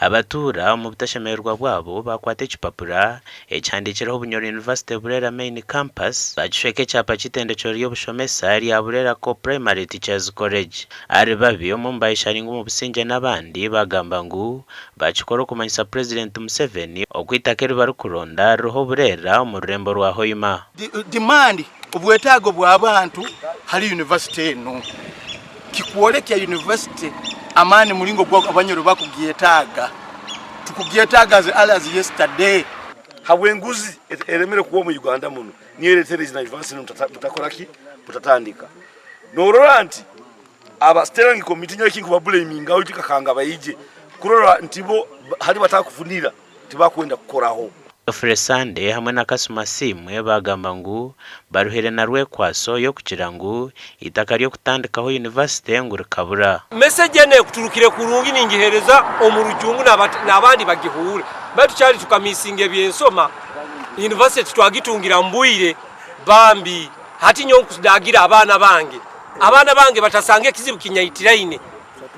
Abatuura mu butashemererwa bwabo bakwata ekipapura ekyandikireho Bunyoro University Burera Main Campus bakishweka ekyapa ky'itendekero ry'obushomesa rya Burera Co-Primary Teachers College. Ari babi omu mbayisharinga mu businge n'abandi bagamba ngu bakikora okumanyisa President Museveni okwitaka eri barikuronda riho Burera omu rurembo rwa Hoima. Demand obwetaago bw'abantu hali university eno kikwolekya university amani mulingo gwa Abanyoro bakugyetaaga tukugyetaaga as yesterday habwenguzi elemere kuwa mu Uganda muno niyeretere zina advance mutakoraki mutatandika norora nti aba steering committee nyo kintu babuleminga utikakanga bayije kurora ntibo hali batakufunira tibakwenda kukoraho. Fresande hamwe na kasuma simwe bagamba ngu baruhere na rwekwaso yo kugira ngu itaka ryo kutandikaho university ngo rikabura. Message ne kuturukire kurungi ningihereza omurujungu n'abandi bagihure batu cyari tukamisinge byensoma university twagitungira mbuyire bambi hati nyonku kudagira abana bange batasange kizibu kinyaitiraine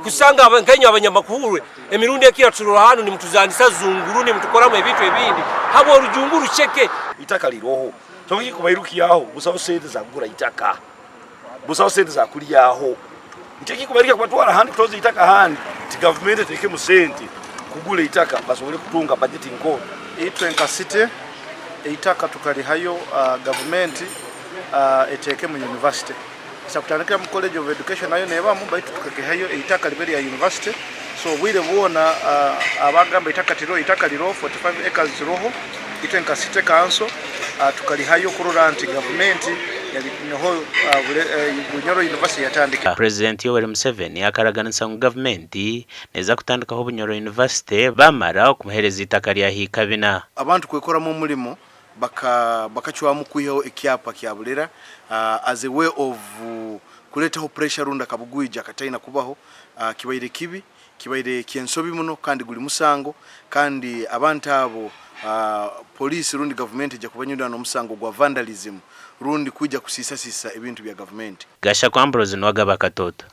kusanga abankanyo abanyamakuru emirundi ekira turoro hano ni mutuzandisa zunguru ni mutukoramo ebitu ebindi habo rujungu rucheke itaka liroho tongi kubairuki yaho busaho sente za kugura itaka busaho sente za kuli yaho nteki kubarika kwatwara handi kutoza itaka handi ti government teke mu sente kugula itaka basobole kutunga budget ngo etwenka city itaka tukali hayo government eteke mu university sakutandika mu college of education nayo neba mu baitu tukake hayo itaka liberi ya university so wile buona abagamba itaka liro 45 acres roho itwenka city council tukali hayo kurura anti government yaliho Bunyoro University yatandika. President Yoweri Museveni akaraganisa mu government neza kutandikaho Bunyoro University bamara okumuhereza itaka lya hikabina abantu kwekora mu mulimo bakachwa mu kwiho ekyapa kya Burera as a way of kuletaho pressure runda kabugwija kataina kubaho kibaire kibi kibaire kyensobi muno kandi guli musango kandi abantu abo police rundi government je kubanyura no musango gwa vandalism rundi kuja kusisa ebintu bya government. Gasha kwa Ambrose nwagaba katoto.